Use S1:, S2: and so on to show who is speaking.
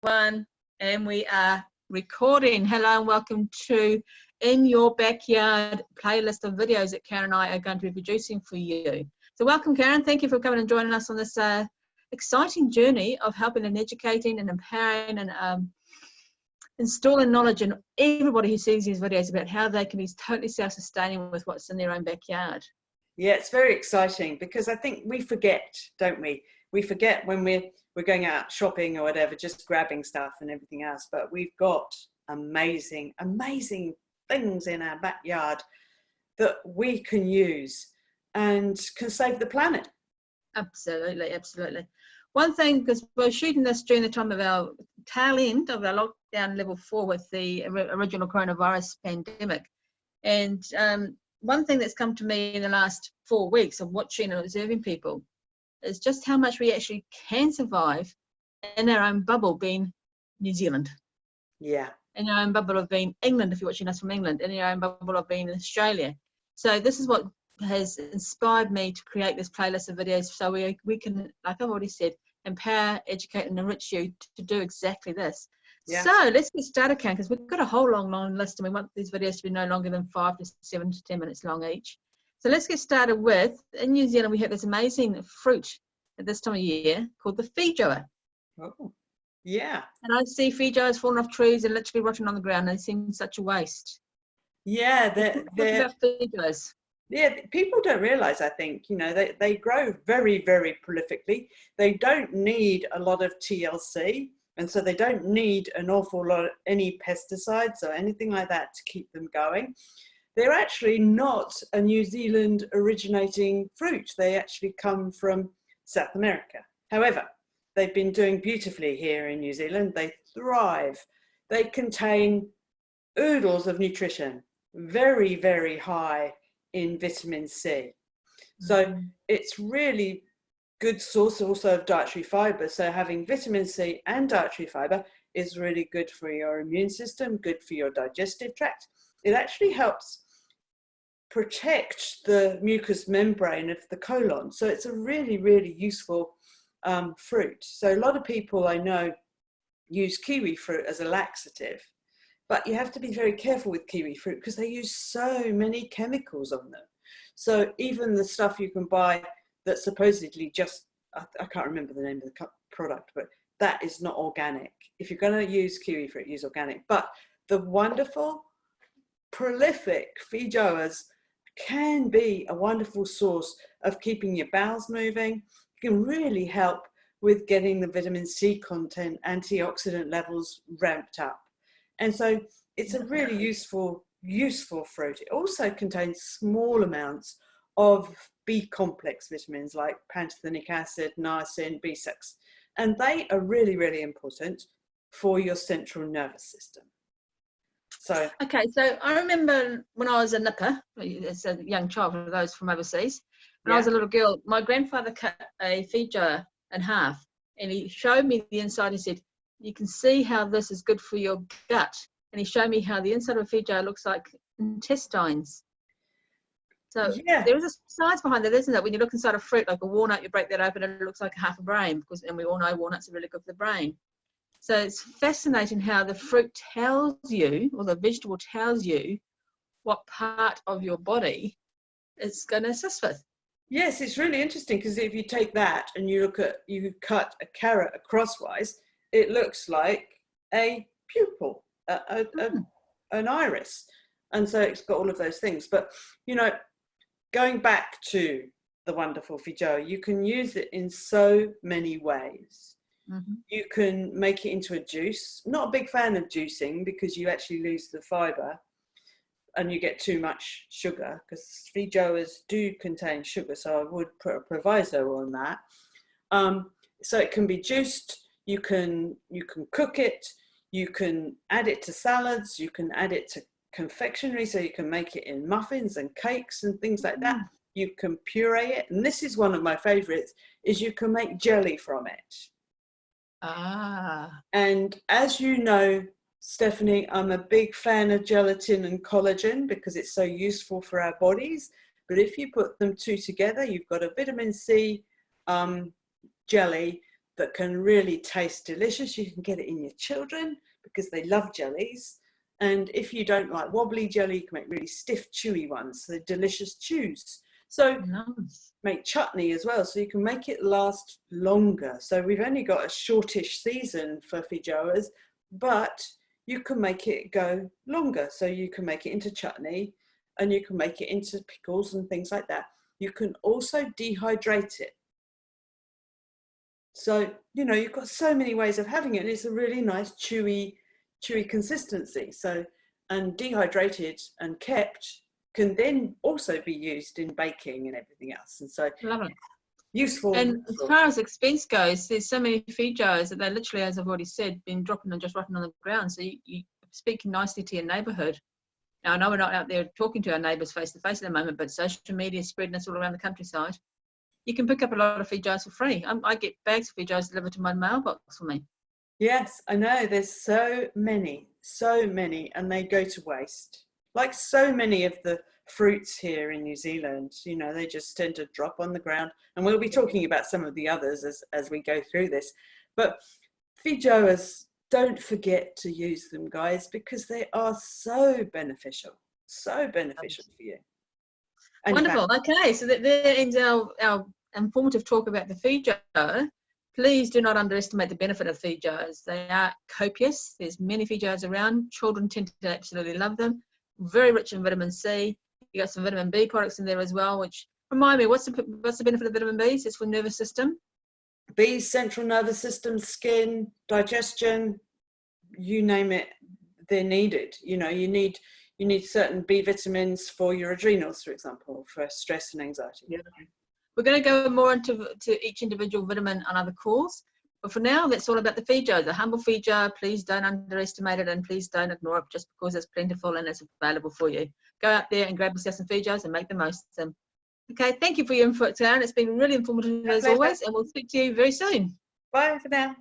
S1: One, and we are recording. Hello and welcome to In Your Backyard playlist of videos that Karen and I are going to be producing for you. So welcome, Karen. Thank you for coming and joining us on this exciting journey of helping and educating and empowering and installing knowledge in everybody who sees these videos about how they can be totally self-sustaining with what's in their own backyard.
S2: Yeah, it's very exciting because I think we forget, don't we? We forget when we're going out shopping or whatever, just grabbing stuff and everything else. But we've got amazing, amazing things in our backyard that we can use and can save the planet.
S1: Absolutely, absolutely. One thing, because we're shooting this during the time of our tail end of our lockdown level 4 with the original coronavirus pandemic. And one thing that's come to me in the last 4 weeks of watching and observing people is just how much we actually can survive in our own bubble, being New Zealand.
S2: Yeah.
S1: In our own bubble of being England, if you're watching us from England, in our own bubble of being Australia. So this is what has inspired me to create this playlist of videos so we can, like I've already said, empower, educate and enrich you to do exactly this. Yeah. So let's get started, Karen, because we've got a whole long list and we want these videos to be no longer than 5 to 7 to 10 minutes long each. So let's get started with, in New Zealand we have this amazing fruit at this time of year called the Fejoa.
S2: Oh, yeah.
S1: And I see Fejoas falling off trees and literally rotting on the ground. They seem such a waste.
S2: Yeah,
S1: they're about Fejoas.
S2: Yeah, people don't realize, I think, you know, they grow very, very prolifically. They don't need a lot of TLC. And so they don't need an awful lot of any pesticides or anything like that to keep them going. They're actually not a New Zealand originating fruit. They actually come from South America. However, they've been doing beautifully here in New Zealand. They thrive. They contain oodles of nutrition, very, very high in vitamin C. So it's really good source also of dietary fiber. So having vitamin C and dietary fiber is really good for your immune system, good for your digestive tract. It actually helps protect the mucous membrane of the colon. So it's a really, really useful fruit. So a lot of people I know use kiwi fruit as a laxative, but you have to be very careful with kiwi fruit because they use so many chemicals on them. So even the stuff you can buy that supposedly just, I can't remember the name of the product, but that is not organic. If you're going to use kiwi fruit, use organic. But the wonderful, prolific Fejoas can be a wonderful source of keeping your bowels moving. It can really help with getting the vitamin C content, antioxidant levels ramped up. And so it's a really useful fruit. It also contains small amounts of B complex vitamins like pantothenic acid, niacin, B6. And they are really, really important for your central nervous system. So
S1: okay, so I remember when I was a nipper, as a young child, for those from overseas, when I was a little girl, my grandfather cut a Fejoa in half and he showed me the inside. He said, you can see how this is good for your gut. And he showed me how the inside of a Fejoa looks like intestines. So there is a science behind that, isn't it? When you look inside a fruit, like a walnut, you break that open and it looks like half a brain, and we all know walnuts are really good for the brain. So it's fascinating how the fruit tells you, or the vegetable tells you, what part of your body it's going to assist with.
S2: Yes, it's really interesting because if you take that and you cut a carrot crosswise, it looks like a pupil, an iris. And so it's got all of those things. But, you know, going back to the wonderful Fejoa, you can use it in so many ways. You can make it into a juice. Not a big fan of juicing because you actually lose the fiber and you get too much sugar, because Fejoas do contain sugar. So I would put a proviso on that. So it can be juiced. You can cook it. You can add it to salads. You can add it to confectionery. So you can make it in muffins and cakes and things like that. You can puree it. And this is one of my favorites, is you can make jelly from it. And as you know, Stephanie, I'm a big fan of gelatin and collagen because it's so useful for our bodies. But if you put them two together, you've got a vitamin C jelly that can really taste delicious. You can get it in your children because they love jellies. And if you don't like wobbly jelly, you can make really stiff, chewy ones. So they're delicious chews. So
S1: Nice.
S2: make chutney as well, so you can make it last longer. So we've only got a shortish season for Fejoas, but you can make it go longer. So you can make it into chutney, and you can make it into pickles and things like that. You can also dehydrate it. So, you know, you've got so many ways of having it, and it's a really nice chewy consistency. So, and dehydrated and kept can then also be used in baking and everything else. And so
S1: Lovely.
S2: useful.
S1: And as far as expense goes, there's so many Fejoas that they literally, as I've already said, been dropping and just rotting on the ground. So you speaking nicely to your neighbourhood. Now, I know we're not out there talking to our neighbours face to face at the moment, but social media is spreading us all around the countryside. You can pick up a lot of Fejoas for free. I get bags of Fejoas delivered to my mailbox for me.
S2: Yes, I know. There's so many, and they go to waste. Like so many of the fruits here in New Zealand, you know, they just tend to drop on the ground. And we'll be talking about some of the others as we go through this. But Fejoas, don't forget to use them, guys, because they are so beneficial for you. And
S1: wonderful. Okay, so there ends our informative talk about the Fejoa. Please do not underestimate the benefit of Fejoas. They are copious. There's many Fejoas around. Children tend to absolutely love them. Very rich in vitamin C. You got some vitamin B products in there as well, which remind me, what's the benefit of vitamin B? It's for nervous system.
S2: B, central nervous system, skin, digestion, you name it, they're needed. You know, you need certain B vitamins for your adrenals, for example, for stress and anxiety.
S1: Yeah. We're going to go more into each individual vitamin on other calls. But for now, that's all about the Fejoa, the humble Fejoa. Please don't underestimate it, and please don't ignore it just because it's plentiful and it's available for you. Go out there and grab yourself some Fejoas and make the most of them. Okay, thank you for your input, Karen. It's been really informative as always, and we'll speak to you very soon.
S2: Bye for now.